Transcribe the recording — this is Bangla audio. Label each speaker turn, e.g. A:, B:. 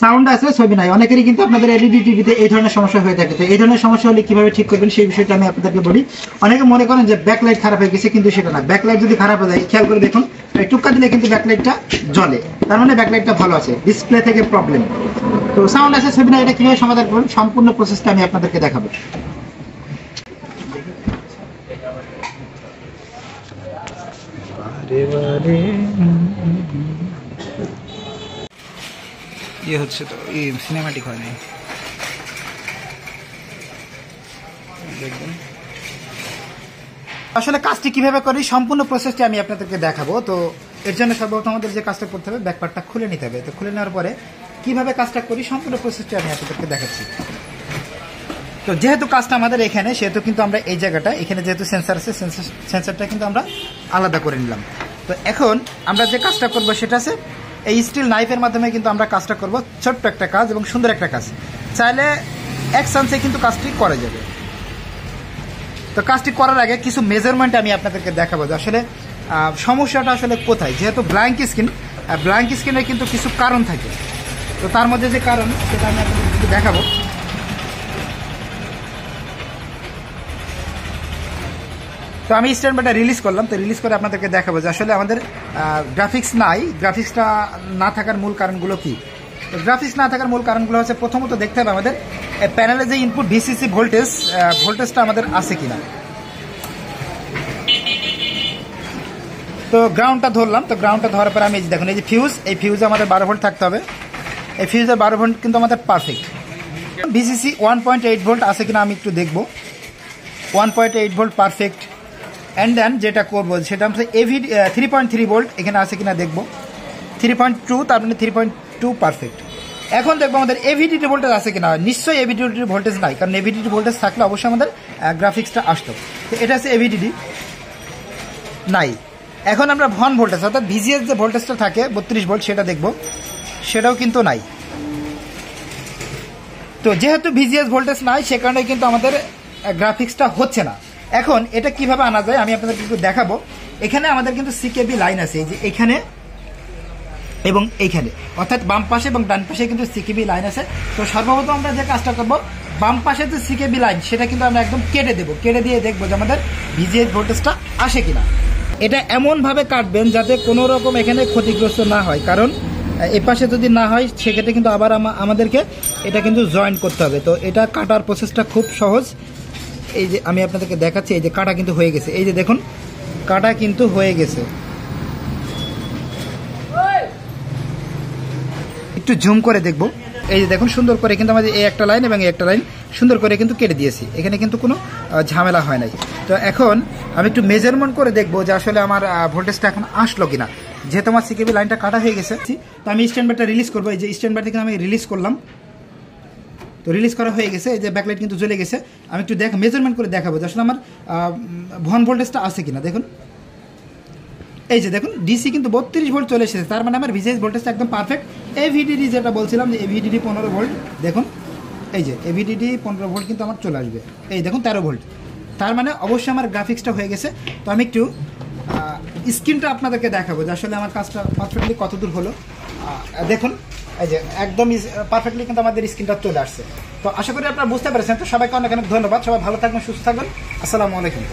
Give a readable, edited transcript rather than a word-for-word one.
A: সাউন্ড আছে ছবি নাই। অনেকেরই কিন্তু আপনাদের এলইডি টিভিতে এই ধরনের সমস্যা হয়ে থাকে। তো এই ধরনের সমস্যা হলে কিভাবে ঠিক করবেন সেই বিষয়টা আমি আপনাদেরকে বলি। অনেকে মনে করেন যে ব্যাকলাইট খারাপ হয়ে গেছে, কিন্তু সেটা না। ব্যাকলাইট যদি খারাপ হয়ে যায়, খেয়াল করে দেখুন, টুক্কা দিলে কিন্তু ব্যাকলাইটটা জ্বলে, তার মানে ব্যাকলাইটটা ভালো আছে, ডিসপ্লে থেকে প্রবলেম। তো সাউন্ড আছে ছবি নাই, এটা কিভাবে সমাধান করবেন সম্পূর্ণ প্রসেসটা আমি আপনাদেরকে দেখাবো। ये হচ্ছে তো এই সিনেমাটিক হয় নাই, দেখবেন আসলে কাজটি কিভাবে করি সম্পূর্ণ প্রসেসটি আমি আপনাদেরকে দেখাবো। তো এর জন্য সর্বপ্রথম আমাদের যে কাজটা করতে হবে, ব্যাকপার্টটা খুলে নিতে হবে। তো খুলে নেওয়ার পরে কিভাবে কাজটা করি সম্পূর্ণ প্রসেসটি আমি আপনাদেরকে দেখাচ্ছি। তো যেহেতু কাজটা আমাদের এখানে, সেহেতু কিন্তু আমরা এই জায়গাটা, এখানে যেহেতু সেন্সার আছে, সেন্সারটা কিন্তু আমরা আলাদা করে নিলাম। তো এখন আমরা যে কাজটা করব সেটা আছে এই স্টিল নাইফের মাধ্যমে কিন্তু আমরা কাজটা করব। ছোট্ট একটা কাজ এবং সুন্দর একটা কাজ, চাইলে এক চান্সে কিন্তু কাজটি করা যাবে। তো কাজটি করার আগে কিছু মেজারমেন্ট আমি আপনাদেরকে দেখাবো যে আসলে সমস্যাটা আসলে কোথায়। যেহেতু ব্ল্যাঙ্ক স্ক্রিনের কিন্তু কিছু কারণ থাকে। তো তার মধ্যে যে কারণ সেটা আমি আপনাদেরকে দেখাবো। তো আমি স্ট্যান্ড বাইটা রিলিজ করলাম। তো রিলিজ করে আপনাদেরকে দেখাবো যে আসলে আমাদের গ্রাফিক্স নাই। গ্রাফিক্সটা না থাকার মূল কারণগুলো কি? তো গ্রাফিক্স না থাকার মূল কারণগুলো হচ্ছে, প্রথমত দেখতে হবে আমাদের প্যানেলে যে ইনপুট ভিসিসি ভোল্টেজটা আমাদের আছে কিনা। তো গ্রাউন্ডটা ধরলাম। তো গ্রাউন্ডটা ধরার পরে আমি দেখুন এই যে ফিউজ, এই ফিউজে আমাদের 12 ভোল্ট থাকতে হবে। এই ফিউজের 12 ভোল্ট কিন্তু আমাদের পারফেক্ট। ভিসিসি 1.8 ভোল্ট আছে কিনা আমি একটু দেখব। 1.8 ভোল্ট পারফেক্ট। অ্যান্ড দেন যেটা করবো সেটা হচ্ছে 3.3 ভোল্ট এখানে আছে কিনা দেখবো। 3.2, তার মানে 3.2 পারফেক্ট। এখন দেখবো আমাদের এভিডিটি ভোল্টেজ আছে কিনা। নিশ্চয়ই এভিডিটি ভোল্টেজ নাই, কারণ এভিডিটি ভোল্টেজ থাকলে অবশ্যই আমাদের গ্রাফিক্সটা আসতো। তো এটা হচ্ছে এভিডিটি নাই। এখন আমরা ভন ভোল্টেজ অর্থাৎ ভিজিএস যে ভোল্টেজটা থাকে 32 ভোল্ট, সেটা দেখবো, সেটাও কিন্তু নাই। তো যেহেতু ভিজিএস ভোল্টেজ নাই, সে কারণে কিন্তু আমাদের গ্রাফিক্সটা হচ্ছে না। এখন এটা কিভাবে আনা যায় আমি আপনাদের একটু দেখাবো। এখানে আমাদের কিন্তু সিকেবি লাইন আছে, এই যে এখানে এবং এইখানে, অর্থাৎ বাম পাশে এবং ডান পাশে কিন্তু সিকেবি লাইন আছে। তো সর্বপ্রথম আমরা যে কাজটা করবো, বাম পাশে যে সিকেবি লাইন সেটা কিন্তু আমরা একদম কেটে দেবো। কেটে দিয়ে দেখবো যে আমাদের ভিজিএস ভোল্টেজটা আসে কিনা। এটা এমনভাবে কাটবেন যাতে কোনো রকম এখানে ক্ষতিগ্রস্ত না হয়, কারণ এ পাশে যদি না হয় সেক্ষেত্রে কিন্তু আবার আমাদেরকে এটা কিন্তু জয়েন করতে হবে। তো এটা কাটার প্রসেসটা খুব সহজ। এই যে আমি আপনাদেরকে দেখাচ্ছি, এই যে কাটা কিন্তু হয়ে গেছে। এই যে দেখুন কাটা কিন্তু হয়ে গেছে। একটু জুম করে দেখবো। এই যে দেখুন সুন্দর করে কিন্তু আমাদের এই একটা লাইন এবং এই একটা লাইন সুন্দর করে কিন্তু কেটে দিয়েছি। এখানে কিন্তু কোনো ঝামেলা হয় নাই। তো এখন আমি একটু মেজারমেন্ট করে দেখবো যে আসলে আমার ভোল্টেজটা এখন আসলো কিনা। যেহেতু আমার সিকেবি লাইনটা কাটা হয়ে গেছে, তো আমি স্ট্যান্ড বাইটা রিলিজ করবো। এই যে স্ট্যান্ড বাই থেকে আমি রিলিজ করলাম। তো রিলিজ করা হয়ে গেছে। এই যে ব্যাকলাইট কিন্তু জ্বলে গেছে। আমি একটু মেজারমেন্ট করে দেখাবো যে আসলে আমার ভন ভোল্টেজটা আছে কিনা। দেখুন এই যে দেখুন ডিসি কিন্তু 32 ভোল্ট চলে এসেছে, তার মানে আমার ভিজিএস ভোল্টেজটা একদম পারফেক্ট। এভিডিডি যেটা বলছিলাম যে এভিডিডি 15 ভোল্ট, দেখুন এই যে এভিডিডি 15 ভোল্ট কিন্তু আমার চলে আসবে। এই দেখুন 13 ভোল্ট, তার মানে অবশ্যই আমার গ্রাফিক্সটা হয়ে গেছে। তো আমি একটু স্ক্রিনটা আপনাদেরকে দেখাবো যে আসলে আমার কাজটা পারফেক্টলি কতদূর হলো। দেখুন এই যে একদম পারফেক্টলি কিন্তু আমাদের স্ক্রিনটা চলে আসছে। তো আশা করি আপনারা বুঝতে পেরেছেন। তো সবাইকে অনেক অনেক ধন্যবাদ। সবাই ভালো থাকবেন, সুস্থ থাকবেন। আসসালামু আলাইকুম।